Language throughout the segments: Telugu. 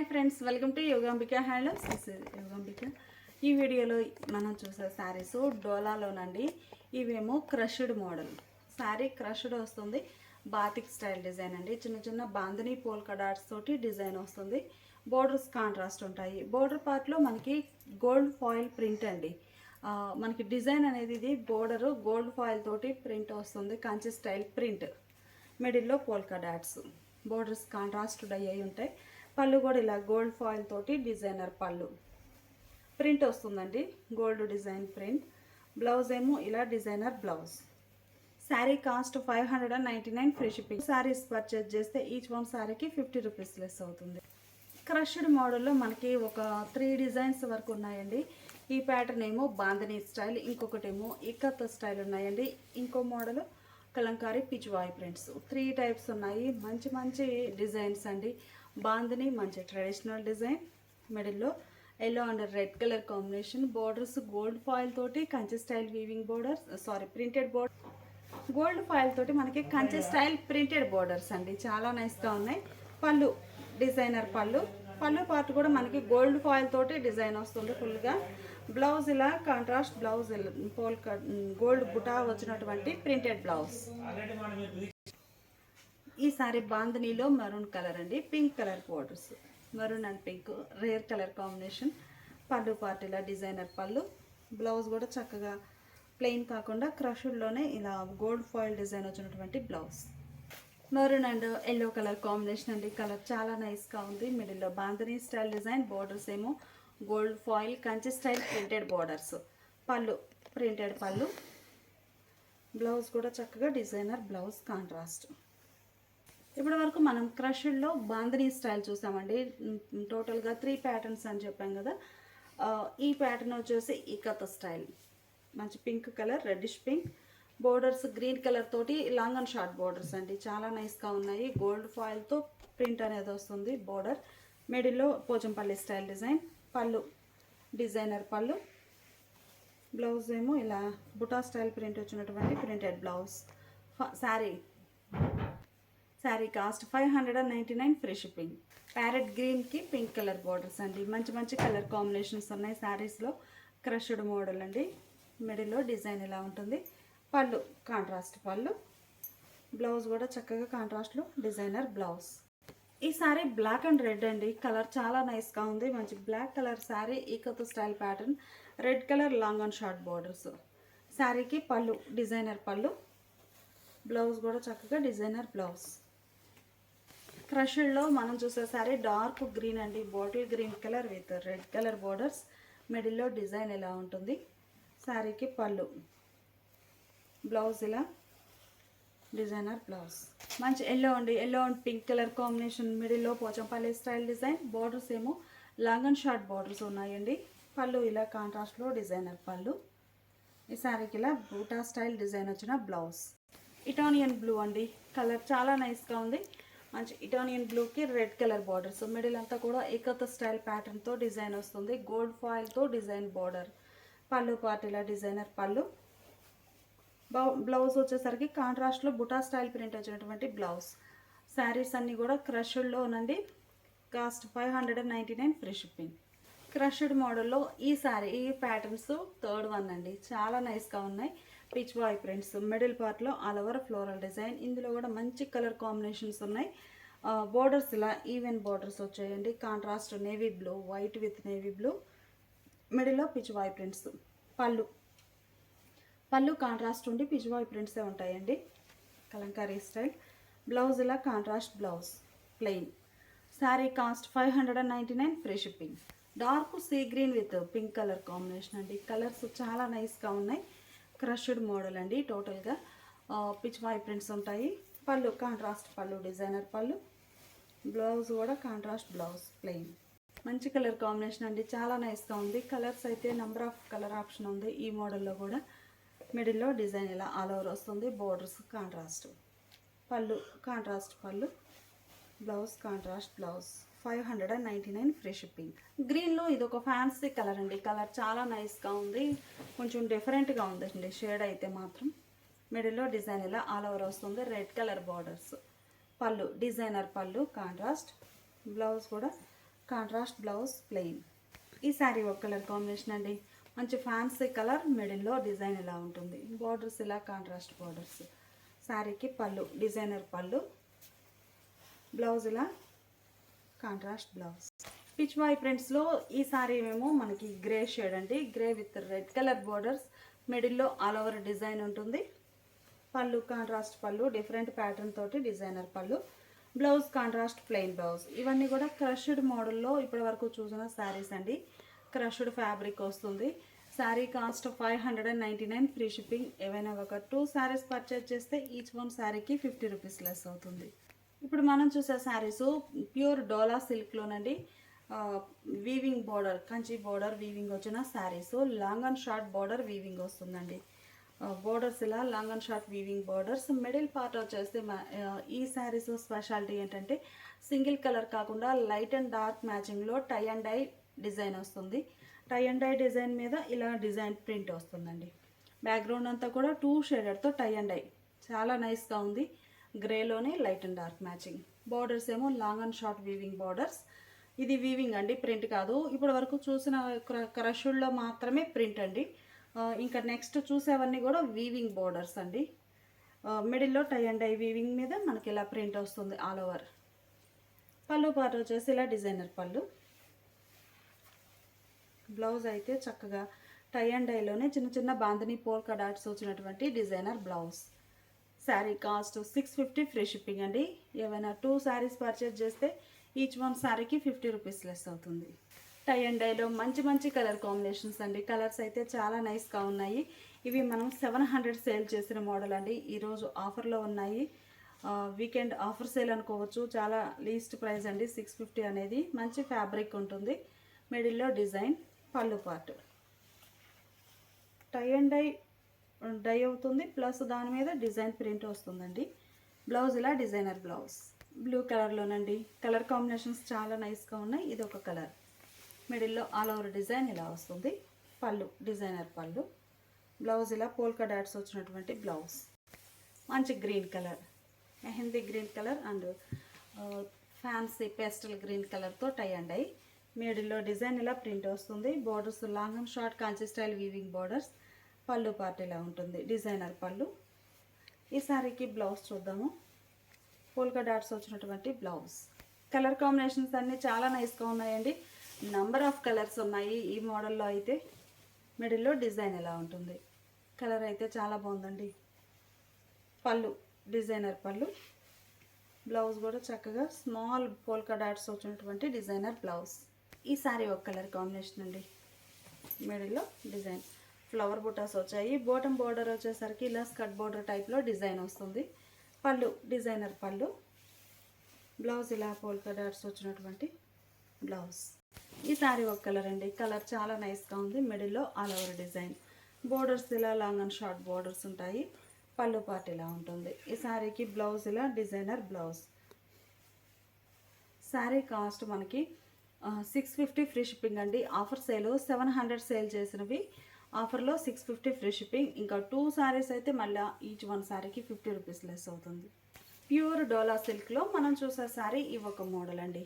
Friends, welcome to Yogambika handlooms. This is Yogambika. ఈ వీడియోలో మనం చూసే శారీస్ డోలాలోనండి. ఇవేమో క్రష్డ్ మోడల్ శారీ. క్రష్డ్ వస్తుంది, బాతిక్ స్టైల్ డిజైన్ అండి. చిన్న చిన్న బాందిని పోల్కా డాట్స్ తోటి డిజైన్ వస్తుంది. బోర్డర్స్ కాంట్రాస్ట్ ఉంటాయి. బోర్డర్ పార్ట్లో మనకి గోల్డ్ ఫాయిల్ ప్రింట్ అండి. మనకి డిజైన్ అనేది ఇది బోర్డరు గోల్డ్ ఫాయిల్ తోటి ప్రింట్ వస్తుంది. Kanchi style print. మిడిల్లో polka dots. Borders contrast dye అయి ఉంటాయి. పళ్ళు కూడా ఇలా గోల్డ్ ఫాయిల్ తోటి డిజైనర్ పళ్ళు ప్రింట్ వస్తుందండి. Gold design print. బ్లౌజ్ ఏమో ఇలా designer blouse. Sari cost 599 free shipping. Saris purchase చేస్తే ఈచ్ వన్ శారీకి 50 రూపీస్ లెస్ అవుతుంది. క్రష్డ్ మోడల్లో మనకి ఒక 3 డిజైన్స్ వరకు ఉన్నాయండి. ఈ ప్యాటర్న్ ఏమో బాంధనీ స్టైల్, ఇంకొకటి ఏమో ఇక్కత్ స్టైల్ ఉన్నాయండి. ఇంకో model Kalamkari Pichwai prints. 3 types ఉన్నాయి. మంచి మంచి డిజైన్స్ అండి. బాంధనీ మంచి ట్రెడిషనల్ డిజైన్. మిడిల్లో yellow and red colour combination. Borders gold foil తోటి Kanchi style weaving borders, printed border. Gold foil తోటి మనకి కంచి స్టైల్ ప్రింటెడ్ బోర్డర్స్ అండి. చాలా నైస్గా ఉన్నాయి. పళ్ళు డిజైనర్ పళ్ళు. పళ్ళు పార్ట్ కూడా మనకి గోల్డ్ ఫాయిల్ తోటి డిజైన్ వస్తుంది ఫుల్గా. బ్లౌజ్ ఇలా కాంట్రాస్ట్ బ్లౌజ్, గోల్డ్ బుటా వచ్చినటువంటి ప్రింటెడ్ బ్లౌజ్. ఈ సారీ బాంధనీలో మరూన్ కలర్ అండి. Pink colour borders, maroon and pink rare colour combination. పళ్ళు పార్ట్ ఇలా డిజైనర్ పళ్ళు. బ్లౌజ్ కూడా చక్కగా ప్లెయిన్ కాకుండా క్రష్డ్లోనే ఇలా గోల్డ్ ఫాయిల్ డిజైన్ వచ్చినటువంటి blouse. Maroon and yellow colour combination అండి. కలర్ చాలా నైస్గా ఉంది. మిడిల్లో బాంధనీ స్టైల్ డిజైన్. బోర్డర్స్ ఏమో gold foil Kanchi style printed borders. పళ్ళు ప్రింటెడ్ పళ్ళు. బ్లౌజ్ కూడా చక్కగా డిజైనర్ బ్లౌజ్ కాంట్రాస్ట్. ఇప్పటి వరకు మనం క్రష్డ్లో బాంధనీ స్టైల్ చూసామండి. టోటల్గా 3 ప్యాటర్న్స్ అని చెప్పాం కదా. ఈ ప్యాటర్న్ వచ్చేసి ఇక్కత్ స్టైల్. మంచి pink colour, reddish pink. Borders green colour తోటి లాంగ్ అండ్ షార్ట్ బోర్డర్స్ అండి. చాలా నైస్గా ఉన్నాయి. గోల్డ్ ఫాయిల్తో ప్రింట్ అనేది వస్తుంది బోర్డర్. మిడిల్లో పోచంపల్లి స్టైల్ డిజైన్. పళ్ళు డిజైనర్ పళ్ళు. బ్లౌజ్ ఏమో ఇలా బుటా స్టైల్ ప్రింట్ వచ్చినటువంటి printed blouse. Sari cost 599 free shipping. Parrot గ్రీన్కి పింక్ కలర్ బార్డర్స్ అండి. మంచి మంచి కలర్ కాంబినేషన్స్ ఉన్నాయి శారీస్లో. క్రష్డ్ మోడల్ అండి. మిడిల్లో డిజైన్ ఇలా ఉంటుంది. పళ్ళు కాంట్రాస్ట్ పళ్ళు. బ్లౌజ్ కూడా చక్కగా కాంట్రాస్ట్లో డిజైనర్ బ్లౌజ్. ఈ శారీ బ్లాక్ అండ్ రెడ్ అండి. కలర్ చాలా నైస్గా ఉంది. మంచి black colour sari. Ikat style pattern. Red colour long and short borders. శారీకి పళ్ళు డిజైనర్ పళ్ళు. బ్లౌజ్ కూడా చక్కగా డిజైనర్ బ్లౌజ్. క్రష్డ్లో మనం చూసే సారీ డార్క్ గ్రీన్ అండి. Bottle green colour with red colour borders. మిడిల్లో డిజైన్ ఇలా ఉంటుంది. శారీకి పళ్ళు. బ్లౌజ్ ఇలా డిజైనర్ బ్లౌజ్. మంచి ఎల్లో అండి. Yellow and pink colour combination. మిడిల్లో పోచంపల్లి స్టైల్ డిజైన్. బోర్డర్స్ ఏమో లాంగ్ అండ్ షార్ట్ బోర్డర్స్ ఉన్నాయండి. పళ్ళు ఇలా కాంట్రాస్ట్లో డిజైనర్ పళ్ళు. ఈ శారీకి ఇలా బూటా స్టైల్ డిజైన్ వచ్చిన బ్లౌజ్. ఇటానియన్ బ్లూ అండి. కలర్ చాలా నైస్గా ఉంది. మంచి ఇటానియన్ బ్లూకి రెడ్ కలర్ బార్డర్స్. మిడిల్ అంతా కూడా ఏకత స్టైల్ ప్యాటర్న్తో డిజైన్ వస్తుంది. గోల్డ్ ఫాయిల్తో డిజైన్ బార్డర్. పళ్ళు పార్ట్ ఇలా డిజైనర్ పళ్ళు. బ్లౌజ్ వచ్చేసరికి కాంట్రాస్ట్లో బుటా స్టైల్ ప్రింట్ వచ్చినటువంటి బ్లౌజ్. శారీస్ అన్నీ కూడా క్రష్డ్లోనండి. Cost 599 free shipping. క్రష్డ్ మోడల్లో ఈ శారీ, ఈ ప్యాటర్న్స్ 3rd వన్ అండి. చాలా నైస్గా ఉన్నాయి. Pichwai prints. మిడిల్ పార్ట్లో ఆల్ ఓవర్ ఫ్లోరల్ డిజైన్. ఇందులో కూడా మంచి కలర్ కాంబినేషన్స్ ఉన్నాయి. బోర్డర్స్ ఇలా ఈవెన్ బోర్డర్స్ వచ్చాయండి. Contrast navy blue, white with navy blue. మిడిల్లో పిచ్ బాయ్ ప్రింట్స్. పళ్ళు కాంట్రాస్ట్ ఉండి పిచ్ బాయ్ ప్రింట్సే ఉంటాయండి. కలంకారీ స్టైల్. బ్లౌజ్ ఇలా contrast blouse plain. Sari cost 599 free shipping. Dark sea green with pink colour combination అండి. కలర్స్ చాలా నైస్గా ఉన్నాయి. క్రష్డ్ మోడల్ అండి. టోటల్గా పిచ్ బాయ్ ప్రింట్స్ ఉంటాయి. పళ్ళు కాంట్రాస్ట్ పళ్ళు డిజైనర్ పళ్ళు. బ్లౌజ్ కూడా కాంట్రాస్ట్ బ్లౌజ్ ప్లెయిన్. మంచి కలర్ కాంబినేషన్ అండి. చాలా నైస్గా ఉంది. కలర్స్ అయితే నెంబర్ ఆఫ్ కలర్ ఆప్షన్ ఉంది ఈ మోడల్లో కూడా. మిడిల్లో డిజైన్ ఇలా ఆల్ ఓవర్ వస్తుంది. Borders contrast. పళ్ళు కాంట్రాస్ట్ పళ్ళు. Blouse contrast blouse. 599 free shipping. గ్రీన్లో ఇది ఒక ఫ్యాన్సీ కలర్ అండి. కలర్ చాలా నైస్గా ఉంది. కొంచెం డిఫరెంట్గా ఉందండి షేడ్ అయితే మాత్రం. మిడిల్లో డిజైన్ ఇలా ఆల్ ఓవర్ వస్తుంది. Red colour borders. పళ్ళు డిజైనర్ పళ్ళు కాంట్రాస్ట్. బ్లౌజ్ కూడా కాంట్రాస్ట్ బ్లౌజ్ ప్లెయిన్. ఈ శారీ ఒక కలర్ కాంబినేషన్ అండి. మంచి ఫ్యాన్సీ కలర్, మిడిల్లో డిజైన్ ఇలా ఉంటుంది. బార్డర్స్ ఇలా కాంట్రాస్ట్ బార్డర్స్. శారీకి పళ్ళు డిజైనర్ పళ్ళు, బ్లౌజ్ ఇలా కాంట్రాస్ట్ బ్లౌజ్. పిచ్ బాయ్ ప్రింట్స్లో ఈ శారీ ఏమో మనకి గ్రే షేడ్ అండి. Grey with red colour borders, మిడిల్లో ఆల్ ఓవర్ డిజైన్ ఉంటుంది. పళ్ళు కాంట్రాస్ట్ పళ్ళు, డిఫరెంట్ ప్యాటర్న్ తోటి డిజైనర్ పళ్ళు, బ్లౌజ్ కాంట్రాస్ట్ ప్లెయిన్ బ్లౌజ్. ఇవన్నీ కూడా క్రష్డ్ మోడల్లో ఇప్పటి వరకు చూసిన శారీస్ అండి. క్రష్డ్ ఫ్యాబ్రిక్ వస్తుంది. Sari cost 599, free shipping. ఏవైనా ఒక 2 శారీస్ పర్చేజ్ చేస్తే ఈచ్ వన్ శారీకి 50 రూపీస్ లెస్ అవుతుంది. ఇప్పుడు మనం చూసే శారీస్ ప్యూర్ డోలా సిల్క్లోనండి. Weaving border, Kanchi border weaving వచ్చిన saris. Long and short border weaving వస్తుందండి. బోర్డర్స్ ఇలా long and short weaving borders. Middle part వచ్చేస్తే ఈ శారీస్ స్పెషాలిటీ ఏంటంటే సింగిల్ కలర్ కాకుండా లైట్ అండ్ డార్క్ మ్యాచింగ్లో టై అండ్ డై డిజైన్ వస్తుంది. టై అండ్ డై డిజైన్ మీద ఇలా డిజైన్ ప్రింట్ వస్తుందండి. బ్యాక్గ్రౌండ్ అంతా కూడా 2 షేడెడ్తో టై అండ్ డై చాలా నైస్గా ఉంది. గ్రేలోనే light and dark matching. Borders ఏమో long and short weaving borders. ఇది వీవింగ్ అండి, ప్రింట్ కాదు. ఇప్పటి వరకు చూసిన క్రష్డ్లో మాత్రమే ప్రింట్ అండి. ఇంకా నెక్స్ట్ చూసేవన్నీ కూడా వీవింగ్ బోర్డర్స్ అండి. మిడిల్లో టై అండ్ డై వీవింగ్ మీద మనకి ఇలా ప్రింట్ వస్తుంది ఆల్ ఓవర్. పళ్ళు పార్ట్ వచ్చేసి ఇలా డిజైనర్ పళ్ళు. బ్లౌజ్ అయితే చక్కగా టై అండ్ డైలోనే చిన్న చిన్న బాందని పోల్కా డాట్స్ వచ్చినటువంటి designer blouse. Sari cost 650, free shipping అండి. ఏవైనా 2 శారీస్ పర్చేజ్ చేస్తే ఈచ్ వన్ శారీకి 50 రూపీస్ లెస్ అవుతుంది. టై అండ్ డైలో మంచి మంచి కలర్ కాంబినేషన్స్ అండి. కలర్స్ అయితే చాలా నైస్గా ఉన్నాయి. ఇవి మనం 700 సేల్ చేసిన మోడల్ అండి. ఈరోజు ఆఫర్లో ఉన్నాయి. వీకెండ్ ఆఫర్ సేల్ అనుకోవచ్చు. చాలా లీస్ట్ ప్రైస్ అండి 650 అనేది. మంచి ఫ్యాబ్రిక్ ఉంటుంది. మిడిల్లో డిజైన్, పళ్ళు పార్ట్ టై అండ్ డై అవుతుంది, ప్లస్ దాని మీద డిజైన్ ప్రింట్ వస్తుందండి. బ్లౌజ్ ఇలా డిజైనర్ బ్లౌజ్. బ్లూ కలర్లోనండి. కలర్ కాంబినేషన్స్ చాలా నైస్గా ఉన్నాయి. ఇది ఒక కలర్. మిడిల్లో ఆల్ ఓవర్ డిజైన్ ఇలా వస్తుంది. పళ్ళు డిజైనర్ పళ్ళు, బ్లౌజ్ ఇలా పోల్కా డాట్స్ వచ్చినటువంటి బ్లౌజ్. మంచి green colour, mehndi green colour and fancy pastel green కలర్తో టై అండ్ డై. మిడిల్లో డిజైన్ ఇలా ప్రింట్ వస్తుంది. Borders long and short Kanchi style weaving borders. పళ్ళు పార్ట్ ఇలా ఉంటుంది, డిజైనర్ పళ్ళు. ఈ శారీకి బ్లౌజ్ చూద్దాము. పోల్కా డాట్స్ వచ్చినటువంటి బ్లౌజ్. కలర్ కాంబినేషన్స్ అన్నీ చాలా నైస్గా ఉన్నాయండి. నంబర్ ఆఫ్ కలర్స్ ఉన్నాయి ఈ మోడల్లో అయితే. మిడిల్లో డిజైన్ ఎలా ఉంటుంది. కలర్ అయితే చాలా బాగుందండి. పళ్ళు డిజైనర్ పళ్ళు, బ్లౌజ్ కూడా చక్కగా స్మాల్ పోల్కా డాట్స్ వచ్చినటువంటి డిజైనర్ బ్లౌజ్. ఈ సారీ ఒక కలర్ కాంబినేషన్ అండి. మిడిల్లో డిజైన్ ఫ్లవర్ బుటాస్ వచ్చాయి. బాటమ్ బార్డర్ వచ్చేసరికి ఇలా స్కర్ట్ బార్డర్ టైప్లో డిజైన్ వస్తుంది. పళ్ళు డిజైనర్ పళ్ళు, బ్లౌజ్ ఇలా పోల్కా డాట్స్ వచ్చినటువంటి బ్లౌజ్. ఈ సారీ ఒక కలర్ అండి. కలర్ చాలా నైస్గా ఉంది. మిడిల్లో ఆల్ ఓవర్ డిజైన్. బోర్డర్స్ ఇలా లాంగ్ అండ్ షార్ట్ బోర్డర్స్ ఉంటాయి. పళ్ళు పార్ట్ ఇలా ఉంటుంది. ఈ శారీకి బ్లౌజ్ ఇలా డిజైనర్ బ్లౌజ్. శారీ కాస్ట్ మనకి 650, ఫ్రీ షిప్పింగ్ అండి. ఆఫర్ సేల్ 700 సేల్ చేసినవి ఆఫర్లో 650 ఫ్రీ షిప్పింగ్. ఇంకా 2 శారీస్ అయితే మళ్ళీ ఈచ్ వన్ శారీకి 50 రూపీస్ లెస్ అవుతుంది. ప్యూర్ డోలా సిల్క్లో మనం చూసే శారీ ఇవి ఒక మోడల్ అండి.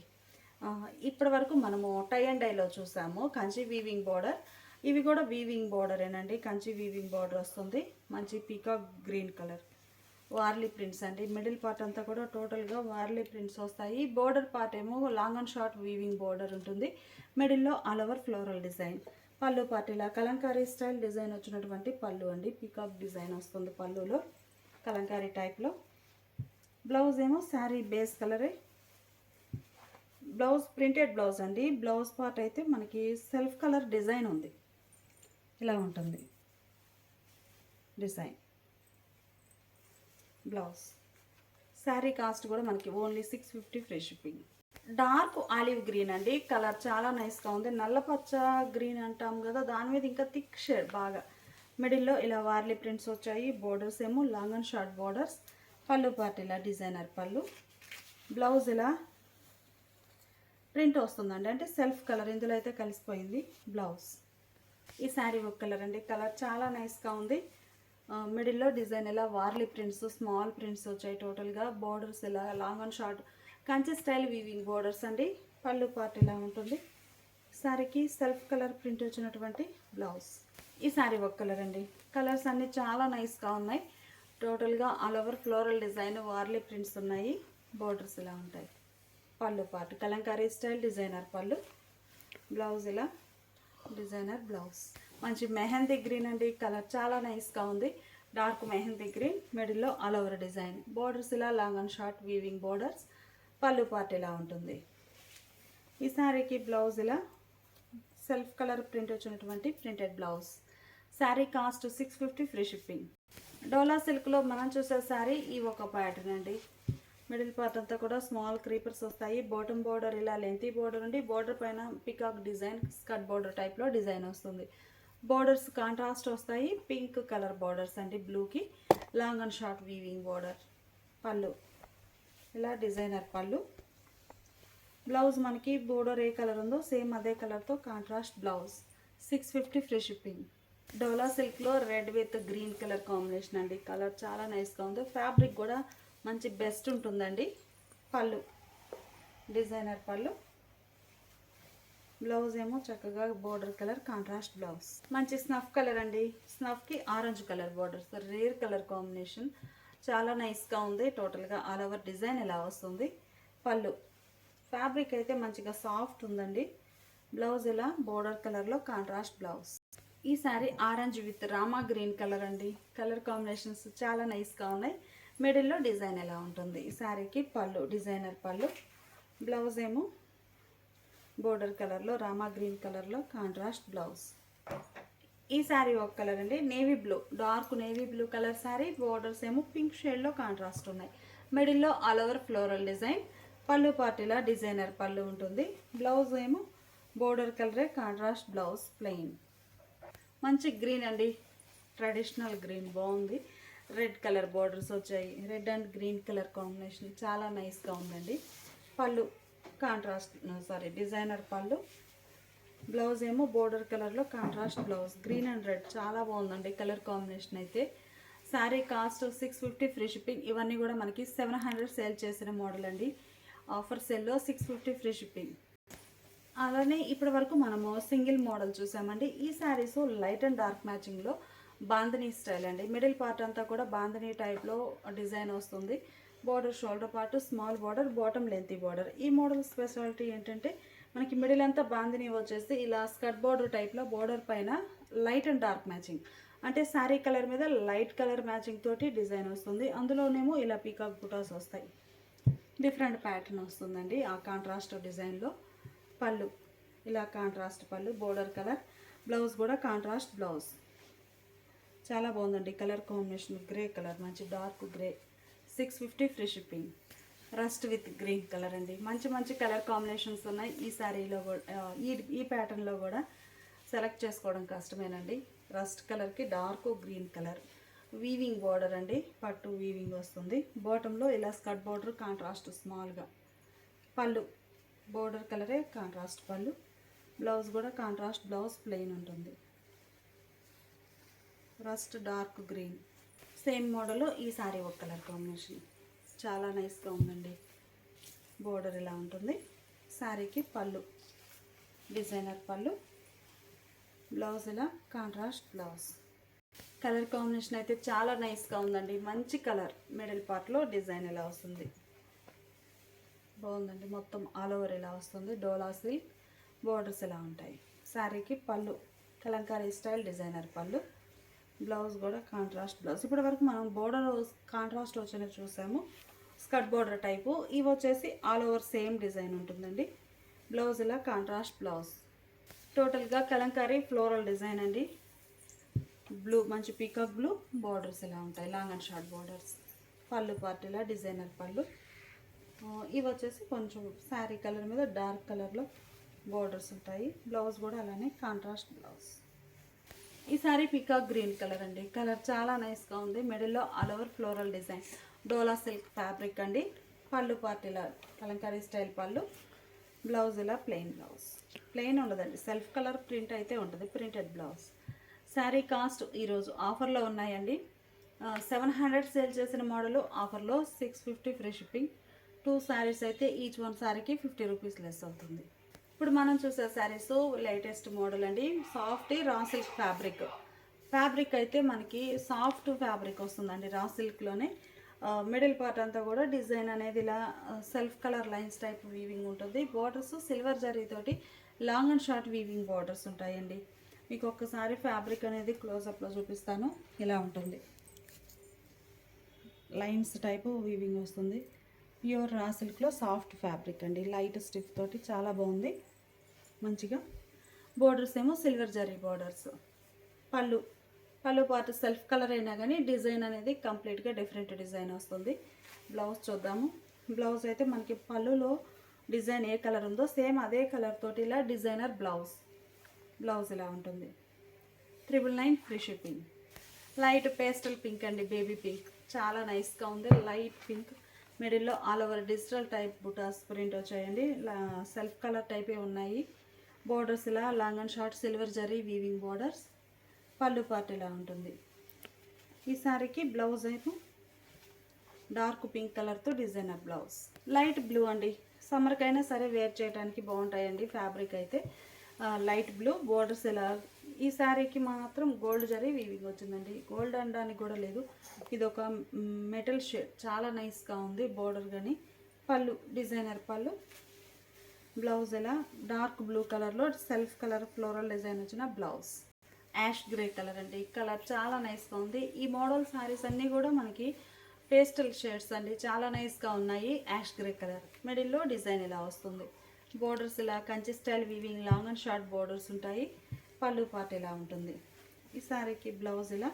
ఇప్పటి వరకు మనము టై అండ్ డైలో చూసాము కంచి వీవింగ్ బార్డర్. ఇవి కూడా వీవింగ్ బార్డరేనండి. కంచి వీవింగ్ బార్డర్ వస్తుంది. మంచి peacock green colour Warli prints అండి. మిడిల్ పార్ట్ అంతా కూడా టోటల్గా వార్లీ ప్రింట్స్ వస్తాయి. బోర్డర్ పార్ట్ ఏమో long and short weaving border ఉంటుంది. మిడిల్లో ఆల్ ఓవర్ ఫ్లోరల్ డిజైన్. పళ్ళు పార్ట్ ఇలా కలంకారీ స్టైల్ డిజైన్ వచ్చినటువంటి పళ్ళు అండి. పీకాక్ డిజైన్ వస్తుంది పళ్ళులో కలంకారీ టైప్లో. బ్లౌజ్ ఏమో శారీ బేస్ కలరే. బ్లౌజ్ ప్రింటెడ్ బ్లౌజ్ అండి. బ్లౌజ్ పార్ట్ అయితే మనకి సెల్ఫ్ కలర్ డిజైన్ ఉంది. ఇలా ఉంటుంది డిజైన్ బ్లౌజ్. శారీ కాస్ట్ కూడా మనకి only 650, free shipping. Dark olive green అండి. కలర్ చాలా నైస్గా ఉంది. నల్లపచ్చ గ్రీన్ అంటాం కదా, దాని మీద ఇంకా థిక్ షేడ్ బాగా. మిడిల్లో ఇలా వార్లీ ప్రింట్స్ వచ్చాయి. బోర్డర్స్ ఏమో లాంగ్ అండ్ షార్ట్ బోర్డర్స్. పళ్ళు పార్ట్ ఇలా డిజైనర్ పళ్ళు, బ్లౌజ్ ఇలా ప్రింట్ వస్తుందండి. అంటే సెల్ఫ్ కలర్ ఇందులో అయితే కలిసిపోయింది బ్లౌజ్. ఈ శారీ ఒక కలర్ అండి. కలర్ చాలా నైస్గా ఉంది. మిడిల్లో డిజైన్ ఇలా వార్లీ ప్రింట్స్, స్మాల్ ప్రింట్స్ వచ్చాయి. టోటల్గా బోర్డర్స్ ఇలా long and short Kanchi style weaving borders అండి. పళ్ళు పార్ట్ ఇలా ఉంటుంది. శారీకి సెల్ఫ్ కలర్ ప్రింట్ వచ్చినటువంటి బ్లౌజ్. ఈ శారీ ఒక కలర్ అండి. కలర్స్ అన్నీ చాలా నైస్గా ఉన్నాయి. టోటల్గా all over floral design Warli prints ఉన్నాయి. బోర్డర్స్ ఇలా ఉంటాయి. పళ్ళు పార్ట్ కలంకారీ స్టైల్ డిజైనర్ పళ్ళు. బ్లౌజ్ ఇలా డిజైనర్ బ్లౌజ్. మంచి మెహందీ గ్రీన్ అండి. కలర్ చాలా నైస్గా ఉంది. డార్క్ మెహందీ గ్రీన్, మిడిల్లో ఆల్ ఓవర్ డిజైన్. బోర్డర్స్ ఇలా long and short weaving borders. పళ్ళు పార్ట్ ఇలా ఉంటుంది. ఈ శారీకి బ్లౌజ్ ఇలా సెల్ఫ్ కలర్ ప్రింట్ వచ్చినటువంటి printed blouse. Sari cost 650 free shipping. Dola సిల్క్లో మనం చూసే శారీ ఈ ఒక ప్యాటర్న్ అండి. మిడిల్ పార్ట్ అంతా కూడా స్మాల్ క్రీపర్స్ వస్తాయి. బాటమ్ బోర్డర్ ఇలా లెంతీ బోర్డర్ ఉండి బోర్డర్ పైన పికాక్ డిజైన్ స్కర్ట్ బోర్డర్ టైప్లో డిజైన్ వస్తుంది. బోర్డర్స్ కాంట్రాస్ట్ వస్తాయి. పింక్ కలర్ బోర్డర్స్ అండి. బ్లూకి long and short weaving border. పళ్ళు ఇలా డిజైనర్ పళ్ళు. బ్లౌజ్ మనకి బోర్డర్ ఏ కలర్ ఉందో సేమ్ అదే కలర్తో contrast blouse. 650 free shipping. Dola సిల్క్లో red with green colour combination అండి. కలర్ చాలా నైస్గా ఉంది. ఫ్యాబ్రిక్ కూడా మంచి బెస్ట్ ఉంటుందండి. పళ్ళు డిజైనర్ పళ్ళు. బ్లౌజ్ ఏమో చక్కగా బోర్డర్ కలర్ కాంట్రాస్ట్ బ్లౌజ్. మంచి స్నఫ్ కలర్ అండి. స్నఫ్కి orange colour borders. Rare colour combination చాలా నైస్గా ఉంది. టోటల్గా ఆల్ ఓవర్ డిజైన్ ఇలా వస్తుంది. పళ్ళు ఫ్యాబ్రిక్ అయితే మంచిగా సాఫ్ట్ ఉందండి. బ్లౌజ్ ఇలా బోర్డర్ కలర్లో కాంట్రాస్ట్ బ్లౌజ్. ఈ sari orange with Rama green colour అండి. కలర్ కాంబినేషన్స్ చాలా నైస్గా ఉన్నాయి. మిడిల్లో డిజైన్ ఎలా ఉంటుంది. ఈ శారీకి పళ్ళు డిజైనర్ పళ్ళు. బ్లౌజ్ ఏమో బోర్డర్ కలర్లో రామా గ్రీన్ కలర్లో కాంట్రాస్ట్ బ్లౌజ్. ఈ శారీ ఒక కలర్ అండి. Navy blue, dark navy blue colour sari. Borders ఏమో పింక్ షేడ్లో కాంట్రాస్ట్ ఉన్నాయి. మిడిల్లో ఆల్ ఓవర్ ఫ్లోరల్ డిజైన్. పళ్ళు పార్టీలా డిజైనర్ పళ్ళు ఉంటుంది. బ్లౌజ్ ఏమో బోర్డర్ కలరే కాంట్రాస్ట్ బ్లౌజ్ ప్లెయిన్. మంచి గ్రీన్ అండి. ట్రెడిషనల్ గ్రీన్ బాగుంది. రెడ్ కలర్ బోర్డర్స్ వచ్చాయి. Red and green colour combination చాలా నైస్గా ఉందండి. పళ్ళు కాంట్రాస్ట్ డిజైనర్ పళ్ళు. బ్లౌజ్ ఏమో బోర్డర్ కలర్లో contrast blouse. Green and red చాలా బాగుందండి కలర్ కాంబినేషన్ అయితే. Sari cost 650 free shipping. ఇవన్నీ కూడా మనకి 700 సేల్ చేసిన మోడల్ అండి. ఆఫర్ సెల్లో 650 ఫ్రీ షిప్పింగ్. అలానే ఇప్పటి వరకు మనము సింగిల్ మోడల్ చూసామండి. ఈ శారీస్ లైట్ అండ్ డార్క్ మ్యాచింగ్లో బాంధనీ స్టైల్ అండి. మిడిల్ పార్ట్ అంతా కూడా బాంధనీ టైప్లో డిజైన్ వస్తుంది. Border shoulder part small border, bottom lengthy border. ఈ మోడల్ స్పెషాలిటీ ఏంటంటే మనకి మిడిల్ అంతా బాంధనీ వచ్చేసి ఇలా స్కర్ట్ బోర్డర్ టైప్లో బోర్డర్ పైన లైట్ అండ్ డార్క్ మ్యాచింగ్ అంటే శారీ కలర్ మీద లైట్ కలర్ మ్యాచింగ్ తోటి డిజైన్ వస్తుంది. అందులోనేమో ఇలా పీకాక్ బుటాస్ వస్తాయి. డిఫరెంట్ ప్యాటర్న్ వస్తుందండి ఆ కాంట్రాస్ట్ డిజైన్లో. పళ్ళు ఇలా కాంట్రాస్ట్ పళ్ళు బోర్డర్ కలర్. బ్లౌజ్ కూడా కాంట్రాస్ట్ బ్లౌజ్. చాలా బాగుందండి కలర్ కాంబినేషన్. గ్రే కలర్ మంచి dark grey. 650 free shipping. Rust with green colour అండి. మంచి మంచి కలర్ కాంబినేషన్స్ ఉన్నాయి ఈ శారీలో కూడా. ఈ ప్యాటర్న్లో కూడా సెలెక్ట్ చేసుకోవడం కష్టమేనండి. రస్ట్ కలర్కి dark green colour. Weaving border అండి. పట్టు వీవింగ్ వస్తుంది. బాటంలో ఇలా స్కర్ట్ బోర్డర్ కాంట్రాస్ట్ స్మాల్గా. పళ్ళు బోర్డర్ కలరే కాంట్రాస్ట్ పళ్ళు. బ్లౌజ్ కూడా కాంట్రాస్ట్ బ్లౌజ్ ప్లెయిన్ ఉంటుంది. Rust dark green. Same model ఈ శారీ ఒక కలర్ కాంబినేషన్ చాలా నైస్గా ఉందండి. బోర్డర్ ఇలా ఉంటుంది. శారీకి పళ్ళు డిజైనర్ పళ్ళు. బ్లౌజ్ ఇలా కాంట్రాస్ట్ బ్లౌజ్. కలర్ కాంబినేషన్ అయితే చాలా నైస్గా ఉందండి. మంచి కలర్. మిడిల్ పార్ట్లో డిజైన్ ఇలా వస్తుంది. బాగుందండి. మొత్తం ఆల్ ఓవర్ ఇలా వస్తుంది. డోలా సిల్క్. బోర్డర్స్ ఇలా ఉంటాయి. శారీకి పళ్ళు కలంకారీ స్టైల్ డిజైనర్ పళ్ళు. బ్లౌజ్ కూడా కాంట్రాస్ట్ బ్లౌజ్. ఇప్పటి వరకు మనం బోర్డర్ కాంట్రాస్ట్ వచ్చినట్టు చూసాము. Skirt border type. ఇవి వచ్చేసి ఆల్ ఓవర్ సేమ్ డిజైన్ ఉంటుందండి. బ్లౌజ్ ఇలా కాంట్రాస్ట్ బ్లౌజ్. టోటల్గా కలంకారీ ఫ్లోరల్ డిజైన్ అండి. బ్లూ మంచి పీకాక్ బ్లూ. బోర్డర్స్ ఇలా ఉంటాయి లాంగ్ అండ్ షార్ట్ బోర్డర్స్. పళ్ళు పార్ట్ ఇలా డిజైనర్ పళ్ళు. ఇవి వచ్చేసి కొంచెం శారీ కలర్ మీద డార్క్ కలర్లో బోర్డర్స్ ఉంటాయి. బ్లౌజ్ కూడా అలానే కాంట్రాస్ట్ బ్లౌజ్. ఈ శారీ పీకాక్ గ్రీన్ కలర్ అండి. కలర్ చాలా నైస్గా ఉంది. మిడిల్లో ఆల్ ఓవర్ ఫ్లోరల్ డిజైన్. డోలా సిల్క్ ఫ్యాబ్రిక్ అండి. పళ్ళు పార్ట్ ఇలా కలంకారీ స్టైల్ పళ్ళు. బ్లౌజ్ ఇలా ప్లెయిన్ బ్లౌజ్. ప్లెయిన్ ఉండదండి, సెల్ఫ్ కలర్ ప్రింట్ అయితే ఉంటుంది. Printed blouse. శారీ కాస్ట్ ఈరోజు ఆఫర్లో ఉన్నాయండి. 700 సేల్ చేసిన మోడలు ఆఫర్లో 650 ఫ్రీ షిప్పింగ్. 2 శారీస్ అయితే ఈచ్ వన్ శారీకి 50 రూపీస్ లెస్ అవుతుంది. ఇప్పుడు మనం చూసే శారీస్ లేటెస్ట్ మోడల్ అండి. సాఫ్ట్ రా సిల్క్ ఫ్యాబ్రిక్ అయితే మనకి సాఫ్ట్ ఫ్యాబ్రిక్ వస్తుందండి. రా సిల్క్లోనే మిడిల్ పార్ట్ అంతా కూడా డిజైన్ అనేది ఇలా self colour lines type weaving ఉంటుంది. బార్డర్స్ సిల్వర్ జరీతోటి long and short weaving borders ఉంటాయండి. మీకు ఒక్కసారి ఫ్యాబ్రిక్ అనేది క్లోజప్లో చూపిస్తాను. ఇలా ఉంటుంది, లైన్స్ టైపు వీవింగ్ వస్తుంది. ప్యూర్ రా సిల్క్లో సాఫ్ట్ ఫ్యాబ్రిక్ అండి. లైట్ స్టిఫ్ తోటి చాలా బాగుంది మంచిగా. బోర్డర్స్ ఏమో సిల్వర్ జరీ బోర్డర్స్. పళ్ళు పార్ట్ సెల్ఫ్ కలర్ అయినా కానీ డిజైన్ అనేది కంప్లీట్గా డిఫరెంట్ డిజైన్ వస్తుంది. బ్లౌజ్ చూద్దాము. బ్లౌజ్ అయితే మనకి పళ్ళులో డిజైన్ ఏ కలర్ ఉందో సేమ్ అదే కలర్ తోటి ఇలా డిజైనర్ బ్లౌజ్ ఇలా ఉంటుంది. 999 free shipping. Light pastel pink అండి, బేబీ పింక్ చాలా నైస్గా ఉంది. లైట్ పింక్ మిడిల్లో ఆల్ ఓవర్ డిజిటల్ టైప్ బుటాస్ ప్రింట్ వచ్చాయండి. సెల్ఫ్ కలర్ టైపే ఉన్నాయి. బోర్డర్స్ ఇలా long and short silver zari weaving borders. పళ్ళు పార్ట్ ఇలా ఉంటుంది. ఈ సారీకి బ్లౌజ్ అయితే డార్క్ పింక్ కలర్తో డిజైనర్ బ్లౌజ్. లైట్ బ్లూ అండి, సమ్మర్కైనా సరే వేర్ చేయడానికి బాగుంటాయండి. ఫ్యాబ్రిక్ అయితే లైట్ బ్లూ. బోర్డర్స్ ఇలా ఈ శారీకి మాత్రం గోల్డ్ జరీ వీవింగ్ వచ్చిందండి. గోల్డ్ అనడానికి కూడా లేదు, ఇది ఒక మెటల్ షేడ్ చాలా నైస్గా ఉంది బోర్డర్. కానీ పళ్ళు డిజైనర్ పళ్ళు. బ్లౌజ్ ఇలా డార్క్ బ్లూ కలర్లో సెల్ఫ్ కలర్ ఫ్లోరల్ డిజైన్ వచ్చిన బ్లౌజ్. యాష్ గ్రే కలర్ అండి, కలర్ చాలా నైస్గా ఉంది. ఈ మోడల్ శారీస్ అన్నీ కూడా మనకి పేస్టల్ షేడ్స్ అండి, చాలా నైస్గా ఉన్నాయి. యాష్ గ్రే కలర్ మిడిల్లో డిజైన్ ఇలా వస్తుంది. బోర్డర్స్ ఇలా Kanchi style weaving long and short borders ఉంటాయి. పళ్ళు పార్ట్ ఇలా ఉంటుంది. ఈ శారీకి బ్లౌజ్ ఇలా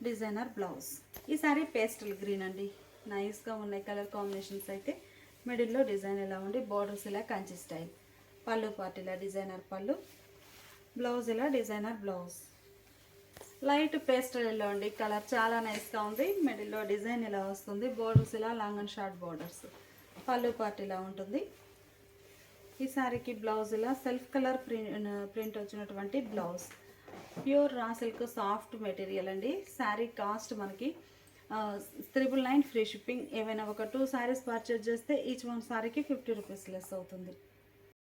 డిజైనర్ బ్లౌజ్. ఈ శారీ పేస్టల్ గ్రీన్ అండి, నైస్గా ఉన్నాయి కలర్ కాంబినేషన్స్ అయితే. మిడిల్లో డిజైన్ ఇలా ఉండి బోర్డర్స్ ఇలా కంచి స్టైల్. పళ్ళు పార్ట్ ఇలా డిజైనర్ పళ్ళు. బ్లౌజ్ ఇలా designer blouse. Light pastel yellow అండి, కలర్ చాలా నైస్గా ఉంది. మిడిల్లో డిజైన్ ఇలా వస్తుంది. బోర్డర్స్ ఇలా లాంగ్ అండ్ షార్ట్ బోర్డర్స్. పళ్ళు పార్ట్ ఇలా ఉంటుంది. ఈ శారీకి బ్లౌజ్ ఇలా సెల్ఫ్ కలర్ ప్రింట్ వచ్చినటువంటి blouse. Pure raw silk soft material అండి. శారీ కాస్ట్ మనకి 999 ఫ్రీ షిప్పింగ్. ఏవైనా ఒక 2 శారీస్ పర్చేజ్ చేస్తే ఈచ్ వన్ శారీకి 50 రూపీస్ లెస్ అవుతుంది.